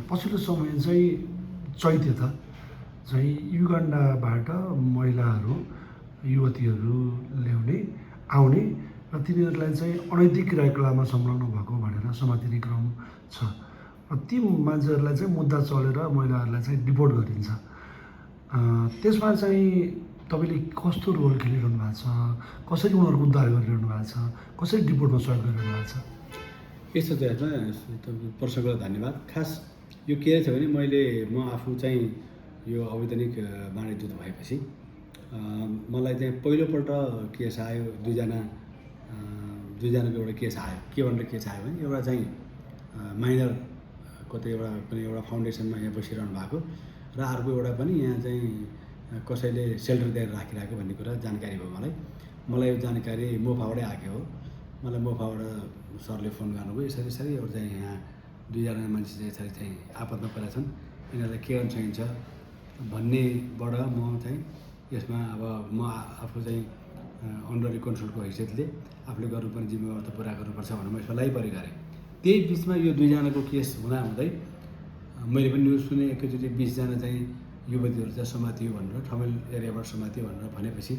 पछिल्लो समय चाहिँ चैत्य त चाहिँ युगान्डाबाट महिलाहरू युवतीहरू आउने र तिनीहरूलाई चाहिँ अनैतिक क्रियाकलापमा संलग्न भएको भनेर समातिने क्रम छ र ती मान्छेहरूलाई चाहिँ मुद्दा चलेर महिलाहरूलाई चाहिँ डिपोर्ट गरिन्छ। त्यसमा चाहिँ तपाईँले कस्तो रोल खेलिरहनु भएको छ, कसरी उनीहरूको उद्धार गरिरहनु भएको छ, कसरी डिपोर्टमा सहयोग गरिरहनु भएको छ? यस्तो चाहिँ तपाईँको प्रश्नको धन्यवाद। खास यो के छ भने म आफू चाहिँ यो अवैधानिक वाणिज्य भएपछि मलाई चाहिँ पहिलोपल्ट केस आयो, दुईजनाको एउटा केस आयो। के भनेर केस आयो भने एउटा चाहिँ माइनर कतै एउटा फाउन्डेसनमा यहाँ बसिरहनु भएको र अर्को एउटा पनि यहाँ चाहिँ कसैले सेल्टर दिएर राखिरहेको भन्ने कुरा जानकारी भयो मलाई यो जानकारी मोफाबाटै आएको हो। मलाई मोफाबाट सरले फोन गर्नुभयो, यसरी एउटा चाहिँ यहाँ दुईजना मान्छे चाहिँ यसरी चाहिँ आपतमा परेका छन्, यिनीहरूलाई के गर्न सकिन्छ भन्नेबाट म चाहिँ यसमा अब म आफू चाहिँ अन्डर कन्सल्टको हैसियतले आफूले गर्नुपर्ने जिम्मेवार त पुरा गर्नुपर्छ भनेर म यसमा लागिपरि गरेँ। त्यही बिचमा यो दुईजनाको केस हुँदै मैले पनि न्युज सुने, एकैचोटि 20 जना चाहिँ युवतीहरू चाहिँ समातियो भनेर, ठमेल एरियाबाट समातियो भनेर भनेपछि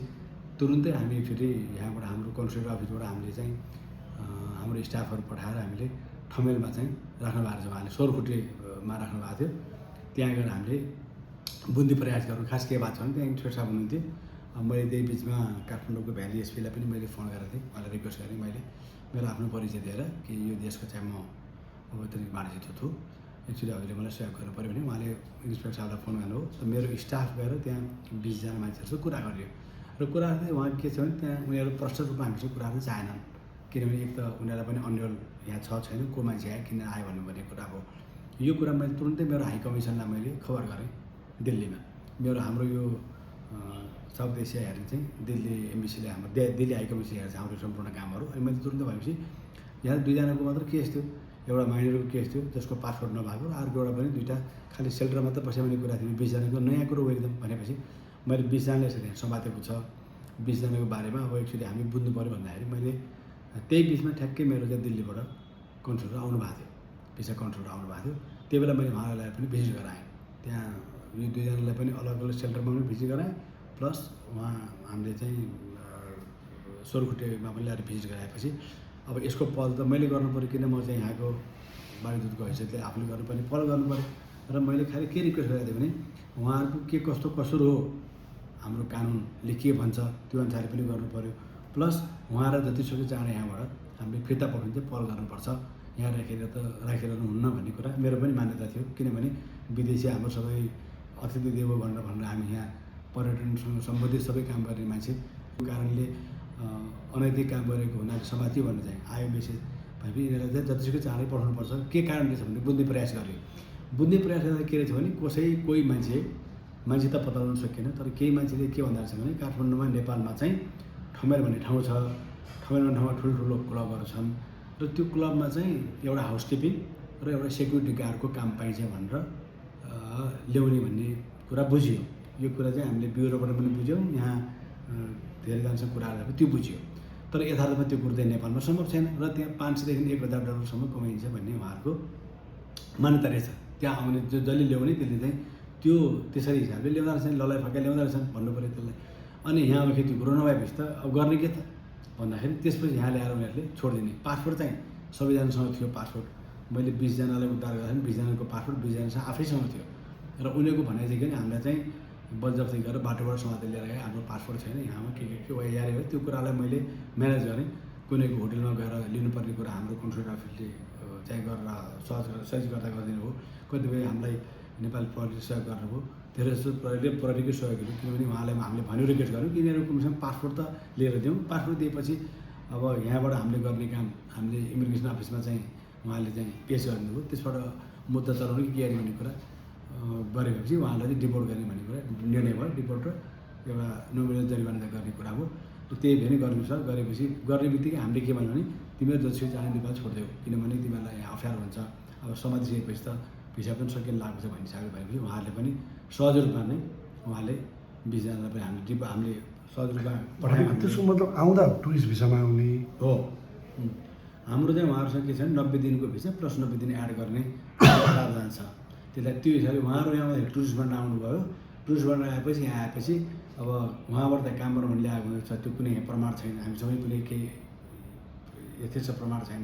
तुरुन्तै हामी एकचोटि यहाँबाट हाम्रो कन्सल्ट अफिसबाट हामीले चाहिँ हाम्रो स्टाफहरू पठाएर हामीले ठमेलमा चाहिँ राख्नु भएको छ। उहाँले सोरखुट्टेमा राख्नु भएको थियो। त्यहाँ गएर हामीले बुन्दी प्रयास गर्नु। खास के भएको छ भने त्यहाँ इन्सपेक्टर साहब हुनुहुन्थ्यो। मैले त्यही बिचमा काठमाडौँको भ्याली एसपीलाई पनि मैले फोन गरेको थिएँ। उहाँलाई रिक्वेस्ट गरेँ मैले मेरो आफ्नो परिचय दिएर कि यो देशको चाहिँ म अवैधानिक वाणिज्य छु, एक्चुअली हजुरले मलाई सहयोग गर्नु पऱ्यो भने उहाँले इन्सपेक्टर साहबलाई फोन गर्नुभयो। त मेरो स्टाफ गएर त्यहाँ 20 जना मान्छेहरूसँग कुरा गरियो र कुरा गर्दै उहाँ के छ भने त्यहाँ उनीहरू प्रष्ट रूपमा हामीसँग कुरा गर्न चाहेनन्। किनभने एक त उनीहरूलाई पनि अन्यल यहाँ छैन, को मान्छे आयो, किन आयो भन्ने कुरा हो। यो कुरा मैले तुरुन्तै मेरो हाई कमिसनलाई मैले खबर गरेँ दिल्लीमा। हाम्रो यो साउथ एसिया हेर्ने चाहिँ दिल्ली एमबिसीले हाम्रो दिल्ली हाई कमिसन हेर्छ हाम्रो सम्पूर्ण कामहरू। अनि मैले तुरुन्तै भएपछि यहाँ दुईजनाको मात्र केस थियो, एउटा माइनरको केस थियो जसको पासपोर्ट नभएको, र अर्को एउटा पनि दुईवटा खालि सेल्टर मात्र बस्यो भन्ने कुरा थियो। 20 जनाको नयाँ कुरो हो एकदम भनेपछि मैले 20 जनाले यसरी समातेको छ। 20 जनाको बारेमा अब एक्चुअली हामी बुझ्नु पऱ्यो भन्दाखेरि मैले त्यही बिचमा ठ्याक्कै मेरो चाहिँ दिल्लीबाट कन्ट्रोलर आउनु भएको थियो, भिसा कन्ट्रोलर आउनु भएको थियो। त्यही बेला मैले उहाँहरूलाई पनि भिजिट गराएँ। त्यहाँ यो दुईजनालाई पनि अलग अलग सेल्टरमा पनि भिजिट गराएँ, प्लस उहाँ हामीले चाहिँ सोरखुट्टेमा पनि ल्याएर भिजिट गराएपछि अब यसको पहल त मैले गर्नु पऱ्यो, किन म चाहिँ यहाँको वाणिज्यको हैसियतले आफूले गर्नुपर्ने पहल गर्नु पऱ्यो। र मैले खालि के रिक्वेस्ट गरेको थिएँ भने उहाँहरूको के कस्तो कसुर हो, हाम्रो कानुनले के भन्छ त्यो अनुसार पनि गर्नु पऱ्यो। प्लस उहाँलाई जतिसक्दो चाँडो यहाँबाट हामीले फिर्ता पठाउनु चाहिँ पहल गर्नुपर्छ, यहाँ राखिरहनु हुन्न भन्ने कुरा मेरो पनि मान्यता थियो। किनभने विदेशी हाम्रो सबै अतिथि देवो भनेर हामी यहाँ पर्यटनसँग सम्बन्धित सबै काम गर्ने मान्छे, त्यो कारणले अनैतिक काम गरेको हुनाले समातियो भनेर चाहिँ आयो मेसेज भनेपछि यिनीहरूलाई चाहिँ जतिसक्दो चाँडै पठाउनुपर्छ। के कारणले छ भने बुझ्ने प्रयास गर्यो। बुझ्ने प्रयास गर्दा के रहेछ भने कोही मान्छे त पत्ता लगाउन सकिएन, तर केही मान्छेले के भन्दा रहेछ भने काठमाडौँमा नेपालमा चाहिँ ठमेल भन्ने ठाउँ छ, ठमेल भन्ने ठाउँमा ठुल्ठुलो क्लबहरू छन् र त्यो क्लबमा चाहिँ एउटा हाउसकिपिङ र एउटा सेक्युरिटी गार्डको काम पाइन्छ भनेर ल्याउने भन्ने कुरा बुझियो। यो कुरा चाहिँ हामीले ब्युरोबाट पनि बुझ्यौँ, यहाँ धेरैजनासँग कुरा गर्दा त्यो बुझियो। तर यथार्थमा त्यो कुरो चाहिँ नेपालमा सम्भव छैन र त्यहाँ 500 देखि 1000 डलरसम्म कमाइन्छ भन्ने उहाँहरूको मान्यता रहेछ। त्यहाँ आउने जसले ल्याउने त्यसले चाहिँ त्यो त्यसरी हिसाबले ल्याउँदा रहेछन्, ललाइ फकाइ ल्याउँदा रहेछन् भन्नु पऱ्यो त्यसलाई। अनि यहाँ अब खेती कुरो नभएपछि त अब गर्ने के त भन्दाखेरि त्यसपछि यहाँ ल्याएर उनीहरूले छोडिदिने। पासपोर्ट चाहिँ सबैजनासँग थियो पासपोर्ट। मैले 20 जनालाई उद्धार गर्दाखेरि 20 जनाको पासपोर्ट 20 जनासँग आफैसँग थियो र उनीहरूको भनाइ चाहिँ कि हामीलाई चाहिँ बलजफ्ती गरेर बाटोबाट समातेर लिएर आए, हाम्रो पासपोर्ट छैन, यहाँमा के यारे हो। त्यो कुरालाई मैले म्यानेज गरेँ। कुनैको होटलमा गएर लिनुपर्ने कुरा हाम्रो कन्सल्ट अफिसले चाहिँ गरेर सहज गर्दा गरिदिनु हो। कतिपय हामीलाई नेपाली प्रहरीले सहयोग गर्नुभयो, धेरै जस्तो प्रहरीकै सहयोग गर्यो। किनभने उहाँलाई हामीले भन्यो, रिक्वेस्ट गऱ्यौँ कि यिनीहरू कमसेकम पासपोर्ट त लिएर दिउँ। पासपोर्ट दिएपछि अब यहाँबाट हामीले गर्ने काम हामीले इमिग्रेसन अफिसमा चाहिँ उहाँले चाहिँ पेस गरिदिनुभयो। त्यसबाट मुद्दा चलाउने कि के गर्ने भन्ने कुरा गरेपछि उहाँलाई चाहिँ डिपोर्ट गर्ने भन्ने कुरा निर्णय भयो। डिपोर्ट र एउटा नोमिनल जरिवाना गर्ने कुरा हो। र त्यही भने गर्नु छ। गरेपछि गर्ने बित्तिकै हामीले के भन्यो भने तिमीहरू जतिसक्दो चाँडै नेपाल छोडिदेऊ, किनभने तिमीहरूलाई यहाँ अप्ठ्यारो हुन्छ। अब समातिसकेपछि त भिसा पनि सकिन लागेको छ भन्ने हिसाबले भएपछि उहाँहरूले पनि सहज रूपमा नै उहाँले 20 जनालाई पनि हामीले सहज रूपमा पठायौँ। त्यसको मतलब आउँदा टुरिस्ट भिसामा आउने हो। हाम्रो चाहिँ उहाँहरूसँग के छ भने 90 दिनको भिसा प्लस 90 दिन एड गर्ने प्रावधान छ। त्यसलाई त्यो हिसाबले उहाँहरू यहाँ टुरिस्ट बन्न आउनुभयो। टुरिस्ट बन्न आएपछि यहाँ आएपछि अब उहाँबाट त काम गर्नु ल्याएको हुन्छ, त्यो कुनै प्रमाण छैन, हामीसँग कुनै केही यथेष्ट प्रमाण छैन।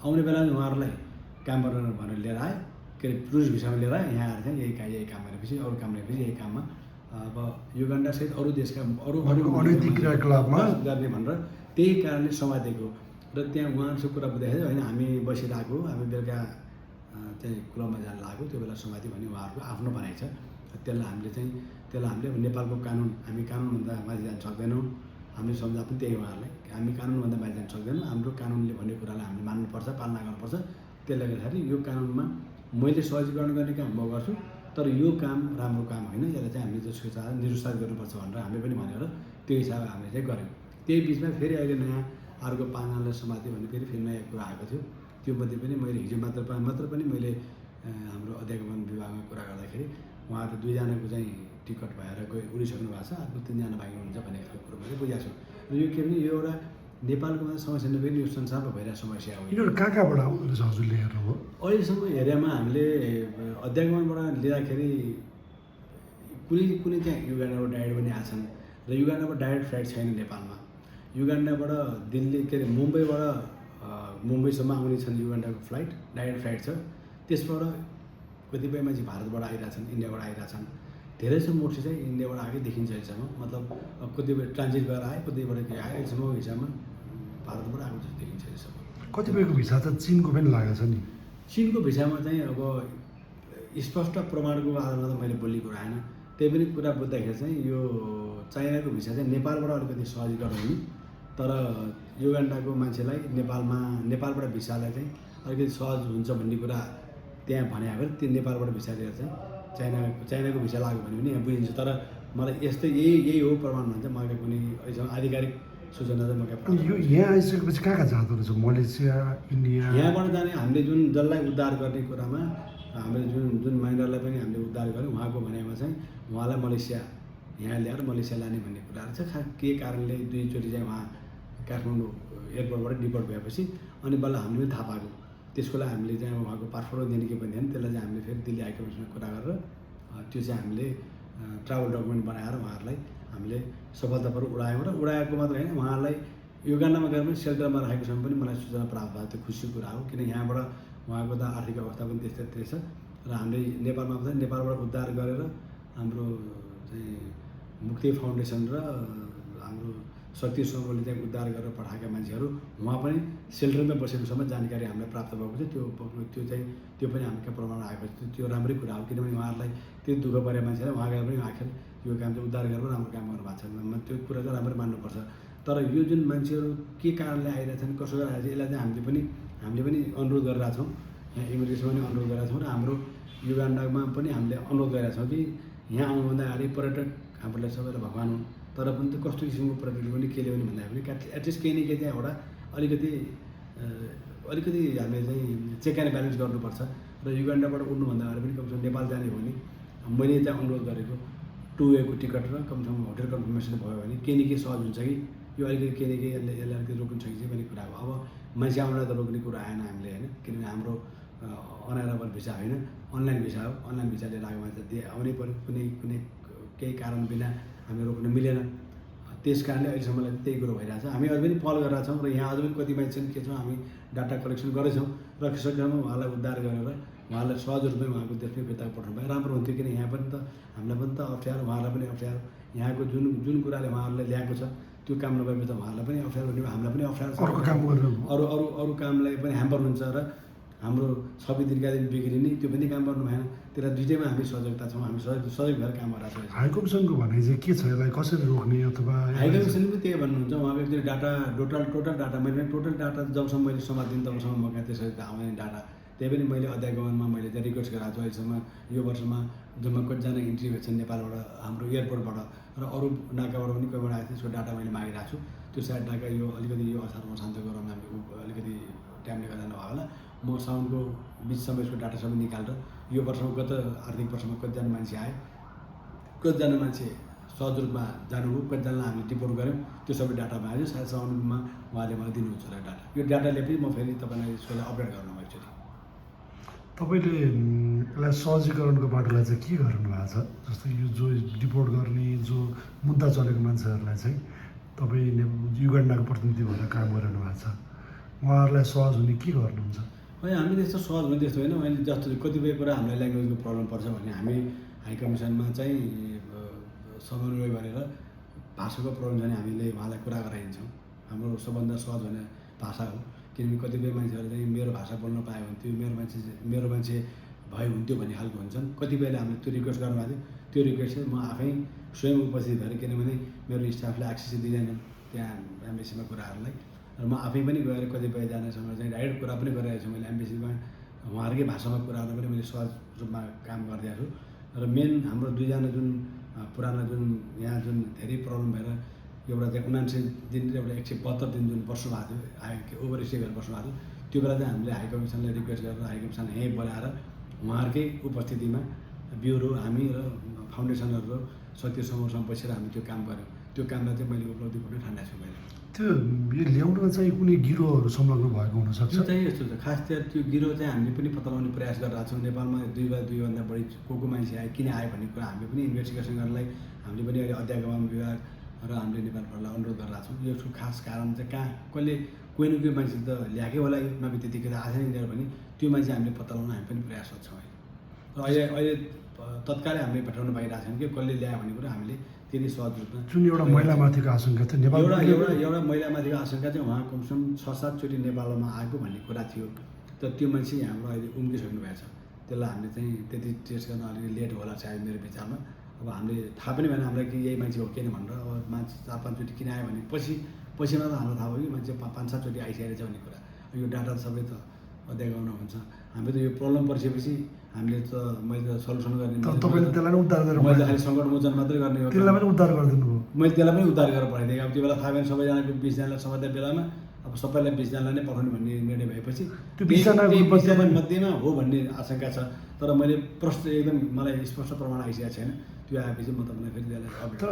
आउने बेलामा उहाँहरूलाई काम गर्न भनेर लिएर आयो, के अरे टुरिस्ट भिसामा लिएर आयो, यहाँ आएर चाहिँ यही काम गरेपछि अरू काम गरेपछि यही काममा अब युगान्डासहित अरू देशका अरू अनैतिक क्रियाकलापमा गर्ने भनेर त्यही कारणले समातेको। र त्यहाँ उहाँहरूसँग कुरा बुझ्दाखेरि होइन हामी बसिरहेको, हामी बेलुका चाहिँ क्लबमा जान लागेको, त्यो बेला समाति भन्ने उहाँहरूको आफ्नो भनाइ छ। त्यसलाई हामीले नेपालको कानुन, हामी कानुनभन्दा माथि जान सक्दैनौँ, हामीले सम्झा पनि त्यही उहाँहरूलाई, हामी कानुनभन्दा बाहिर जान सक्दैनौँ, हाम्रो कानुनले भन्ने कुरालाई हामीले मान्नुपर्छ, पालना गर्नुपर्छ। त्यसले गर्दाखेरि यो कानुनमा मैले सहजीकरण गर्ने काम म गर्छु, तर यो काम राम्रो काम होइन, यसलाई चाहिँ हामीले जसको चाह निरुत्साहित गर्नुपर्छ भनेर हामीले पनि भनेर त्यो हिसाबले हामीले चाहिँ गऱ्यौँ। त्यही बिचमा फेरि अहिले नयाँ अर्को 5 जनालाई समाति भन्ने फेरि नयाँ कुरा आएको थियो। त्यो मध्ये पनि मैले हिजो मात्र पनि मैले हाम्रो अध्यापन विभागमा कुरा गर्दाखेरि उहाँहरू 2 जनाको चाहिँ टिकट भएर उडिसक्नु भएको छ, अर्को 3 जना बाँकी हुनुहुन्छ भन्ने खालको कुरो मैले बुझाएको छु। र यो के भने यो एउटा नेपालको मात्र समस्या नभएर यो संसारमा भइरहेको समस्या हो। यिनीहरू कहाँबाट आउँदो रहेछ हजुरले हेर्नुभयो? अहिलेसम्म हेरेमा हामीले अध्यागमनबाट लिँदाखेरि कुनै चाहिँ युगान्डाबाट डाइरेक्ट पनि आछन् र युगान्डाबाट डाइरेक्ट फ्लाइट छैन नेपालमा। युगान्डाबाट दिल्ली के अरे मुम्बईसम्म आउने छन् युगान्डाको फ्लाइट, डाइरेक्ट फ्लाइट छ। त्यसबाट कतिपय मान्छे भारतबाट आइरहेछन्, इन्डियाबाट आइरहेछन्। धेरै जस्तो मोर्सी चाहिँ इन्डियाबाट आएकै देखिन्छ अहिलेसम्म, मतलब कतिपय ट्रान्जिट गरेर आयो, कतिपयबाट के आयो, अहिलेसम्म हिसाबमा भारतबाट आएको जस्तो देखिन्छ अहिलेसम्म। कतिपयको भिसा त चिनको पनि लागेको छ नि। चिनको भिसामा चाहिँ अब स्पष्ट प्रमाणको आधारमा त मैले बोलेको कुरा आएन। त्यही पनि कुरा बुझ्दाखेरि चाहिँ यो चाइनाको भिसा चाहिँ नेपालबाट अलिकति सजिलो हुने, तर युगान्डाको मान्छेलाई नेपालबाट भिसालाई चाहिँ अलिकति सहज हुन्छ भन्ने कुरा त्यहाँ भने भएर त्यो नेपालबाट भिसा लिएर चाहिँ चाइनाको भिसा लाग्यो भने पनि यहाँ बुझिन्छ। तर मलाई यस्तै यही हो प्रमाण भन्छ, मलाई कुनै अहिलेसम्म आधिकारिक सूचना चाहिँ मलाई यो यहाँ आइसकेपछि कहाँ जाँदो रहेछ? Malaysia, India? यहाँबाट जाने हामीले जसलाई उद्धार गर्ने कुरामा हामीले जुन माइनरलाई पनि हामीले उद्धार गऱ्यौँ, उहाँको भनाइमा चाहिँ उहाँलाई मलेसिया यहाँ ल्याएर मलेसिया लाने भन्ने कुराहरू छ। के कारणले 2 चोटि चाहिँ उहाँ काठमाडौँ एयरपोर्टबाट डिपोर्ट भएपछि अनि बल्ल हामीले थाहा पाएको। त्यसको लागि हामीले चाहिँ उहाँको पासपोर्ट दिने के पनि थिएन, त्यसलाई चाहिँ हामीले फेरि दिल्ली हाइकमिसनमा कुरा गरेर त्यो चाहिँ हामीले ट्राभल डकुमेन्ट बनाएर उहाँहरूलाई हामीले सफलतापूर्वक उडायौँ। र उडाएको मात्र होइन, उहाँहरूलाई युगान्डामा गएर पनि सेल्टरमा राखेकोसम्म पनि मलाई सूचना प्राप्त भएको, त्यो खुसीको कुरा हो। किन यहाँबाट उहाँको त आर्थिक अवस्था पनि त्यस्तै छ र हामीले नेपालबाट उद्धार गरेर हाम्रो चाहिँ मुक्ति फाउन्डेसन र हाम्रो शक्ति समूहले चाहिँ उद्धार गरेर पठाएका मान्छेहरू उहाँ पनि सेल्टरमै बसेकोसम्म जानकारी हामीलाई प्राप्त भएको छ। त्यो पनि हामीका प्रमाण आएको छ। त्यो राम्रै कुरा हो, किनभने उहाँहरूलाई त्यो दुःख परे मान्छेलाई उहाँ गएर पनि आखिर यो काम चाहिँ उद्धार गरेर राम्रो काम गर्नुभएको छ, त्यो कुरा चाहिँ राम्रै मान्नुपर्छ। तर यो जुन मान्छेहरू के कारणले आइरहेछन्, कसो गरेर आइरहेछ, यसलाई चाहिँ हामीले पनि अनुरोध गरिरहेको छौँ। यहाँ इमिग्रेसनमा पनि अनुरोध गरेका छौँ र हाम्रो युगान्डामा पनि हामीले अनुरोध गरेका छौँ कि यहाँ आउनुभन्दा अगाडि पर्यटक हामीलाई सबैलाई भगवान् हुन्, तर पनि त कस्तो किसिमको पर्यटक पनि केले पनि भन्दा पनि एटलिस्ट केही न केही चाहिँ एउटा अलिकति हामीले चाहिँ चेक एन्ड ब्यालेन्स गर्नुपर्छ। र युगान्डाबाट उड्नुभन्दा अगाडि पनि कमसेकम नेपाल जाने हो भने मैले चाहिँ अनुरोध गरेको 2 वेको टिकट र कमसेकम होटल कन्फर्मेसन भयो भने केही न केही सहज हुन्छ कि यो अलिकति केही न केही यसले अलिकति रोक्नु सक्छ भन्ने कुरा हो। अब मान्छे आउनलाई त रोक्ने कुरा आएन हामीले होइन, किनभने हाम्रो अनअराइभल भिसा होइन, अनलाइन भिसा हो। अनलाइन भिसा लिएर आएको मान्छे आउनै पऱ्यो, कुनै केही कारण बिना हामीले रोक्न मिलेन। त्यस कारणले अहिलेसम्मलाई त्यही कुरो भइरहेछ। हामी अझै पनि पहल गरेका छौँ र यहाँ अझै पनि कति मान्छे के छौँ, हामी डाटा कलेक्सन गरेछौँ र सकेसम्म उहाँलाई उद्धार गरेर उहाँलाई सहज रूपमै उहाँको देशमै फिर्ता पठाउनु भए राम्रो हुन्थ्यो। किन यहाँ पनि त हामीलाई पनि त अप्ठ्यारो, उहाँलाई पनि अप्ठ्यारो। यहाँको जुन कुराले उहाँहरूले ल्याएको छ त्यो काम नभएपछि त उहाँहरूलाई पनि अप्ठ्यारो हुने, हामीलाई पनि अप्ठ्यारो छ। अरू कामलाई पनि ह्याम्पर हुन्छ र हाम्रो 26 दिनका दिन बिग्रिने त्यो पनि काम गर्नु भएन। त्यसलाई दुइटैमा हामी सजगता छौँ, हामी सजग भएर काम गरिरहेको छौँ। हाइकमिसनको भनाइ चाहिँ के छ, यसलाई कसरी रोक्ने अथवा हाइकमिसनले पनि त्यही भन्नुहुन्छ। उहाँको एकचोटि डाटा टोटल डाटा मैले टोटल डाटा जबसम्म मैले समात्दिनँ तबसम्म म कहाँ त्यसरी त आउने डाटा। त्यही पनि मैले अध्यागमनमा मैले चाहिँ रिक्वेस्ट गराएको छु। अहिलेसम्म यो वर्षमा जम्मा कतिजना इन्ट्री भएको छन् नेपालबाट, हाम्रो एयरपोर्टबाट र अरू नाकाबाट पनि कोहीबाट आएको थियो, त्यसको डाटा मैले मागिरहेको छु। त्यो सायद डाटा यो अलिकति यो असारमा शान्त गराउन हामीले अलिकति टाइमले गर्दा नभयो होला। म साउनको बिचसम्म यसको डाटा सबै निकालेर यो वर्षमा गत आर्थिक वर्षमा कतिजना मान्छे आए, कतिजना मान्छे सहज रूपमा जानुभयो, कतिजनालाई हामीले डिपोर्ट गऱ्यौँ, त्यो सबै डाटामा आयो। सायद साउनमा उहाँले मलाई दिनुहुन्छ होला डाटा। यो डाटाले पनि म फेरि तपाईँलाई यसको अपडेट गर्नु एकचोटि। तपाईँले यसलाई सहजीकरणको बाटोलाई चाहिँ के गर्नु भएको छ? जस्तो यो जो डिपोर्ट गर्ने जो मुद्दा चलेको मान्छेहरूलाई चाहिँ तपाईँ युगान्डाको प्रतिनिधि भएर काम गरिरहनु भएको छ, उहाँहरूलाई सहज हुने के गर्नुहुन्छ? होइन, हामी त्यस्तो सहज हुने त्यस्तो होइन। अहिले जस्तो कतिपय कुरा हामीलाई ल्याङ्ग्वेजको प्रब्लम पर्छ भने हामी हाई कमिसनमा चाहिँ समन्वय गरेर भाषाको प्रब्लम छ भने हामीले उहाँलाई कुरा गराइदिन्छौँ। हाम्रो सबभन्दा सहज हुने भाषा हो, किनकि कतिपय मान्छेहरू चाहिँ मेरो भाषा बोल्न पायो भने त्यो मेरो मान्छे भए हुन्थ्यो भन्ने खालको हुन्छन्। कतिपयले हामीले त्यो रिक्वेस्ट गर्नुभएको थियो, त्यो रिक्वेस्ट चाहिँ म आफै स्वयं उपस्थित भएर, किनभने मेरो स्टाफले एक्सेस दिँदैनन् त्यहाँ एम्बेसीमा कुराहरूलाई, र म आफै पनि गएर कतिपयजनासँग चाहिँ डाइरेक्ट कुरा पनि गरिरहेको छु। मैले एम्बेसीमा उहाँहरूकै भाषामा कुरा गर्न पनि मैले सहज रूपमा काम गरिदिएको छु। र मेन हाम्रो दुईजना जुन पुरानो जुन यहाँ जुन धेरै प्रब्लम भएर एउटा चाहिँ 79 दिन र एउटा 172 दिन जुन बस्नु भएको थियो, ओभर स्टे गरेर बस्नु भएको थियो, त्यो बेला चाहिँ हामीले हाई कमिसनलाई रिक्वेस्ट गरेर हाई कमिसन यहीँ बोलाएर उहाँहरूकै उपस्थितिमा ब्युरो हामी र फाउन्डेसनहरू र शक्ति समूहसँग बसेर हामी त्यो काम गऱ्यौँ। त्यो कामलाई चाहिँ मैले उपलब्धि पनि ठानेको छु। मैले त्यो यो ल्याउन चाहिँ कुनै गिरोहरू संलग्न भएको हुनसक्छ। त्यो चाहिँ यस्तो छ, खास चाहिँ त्यो गिरो चाहिँ हामीले पनि पत्ता लगाउने प्रयास गरिरहेको छौँ। नेपालमा दुईभन्दा बढी को मान्छे आए, किन आयो भन्ने कुरा हामीले पनि इन्भेस्टिगेसन गर्नलाई हामीले पनि अहिले अध्यागमन विभाग र हामीले नेपाल प्रहरीलाई अनुरोध गरिरहेको छौँ। यसको खास कारण चाहिँ कहाँ कसले कोही न कोही मान्छे त ल्याएकै होला, नभए त्यतिकै त आशा नै भने त्यो मान्छे हामीले पत्ता लगाउन हामी पनि प्रयासरत छौँ। अहिले तत्कालै हामीले भेटाउन पाइरहेको छैन कि कसले ल्यायो भन्ने कुरा हामीले त्यति सहज रूपमा। जुन एउटा महिलामाथिको आशंका थियो नेपाल, एउटा महिलामाथिको आशंका चाहिँ उहाँ कमसेकम 6-7 चोटि नेपालमा आएको भन्ने कुरा थियो। तर त्यो मान्छे हाम्रो अहिले उम्किसक्नु भएको छ। त्यसलाई हामीले चाहिँ त्यति टेस्ट गर्न अलिकति लेट होला सायद मेरो विचारमा। अब हामीले थाहा पनि भएन हामीलाई कि यही मान्छे हो किन भनेर। अब मान्छे 4-5 चोटि किन आयो भने पछिमा त हामीलाई थाहा भयो कि मान्छे 5-7 चोटि आइसकेको छ भन्ने कुरा। यो डाटा सबै त अध्यागमन हुन्छ। हामी त यो प्रब्लम परिसकेपछि हामीले त मैले त सल्युसन गर्ने, तपाईँले त्यसलाई उद्धार गरेर मैले खालि सङ्कट मोचन मात्रै गर्ने हो, त्यसलाई पनि उद्धार गरिदिनु भयो। मैले त्यसलाई पनि उद्धार गरेर पठाइदिएँ। अब त्यो बेला थाहा भएन सबैजनाको 20जनालाई समात्ने बेलामा अब सबैलाई 20जनालाई नै पठाउने भन्ने निर्णय भएपछि त्यो 20जना मध्येमा हो भन्ने आशंका छ। तर मैले प्रश्न एकदम मलाई स्पष्ट प्रमाण आइसकेको छैन। त्यो आएपछि म तपाईँलाई फेरि त्यसलाई तर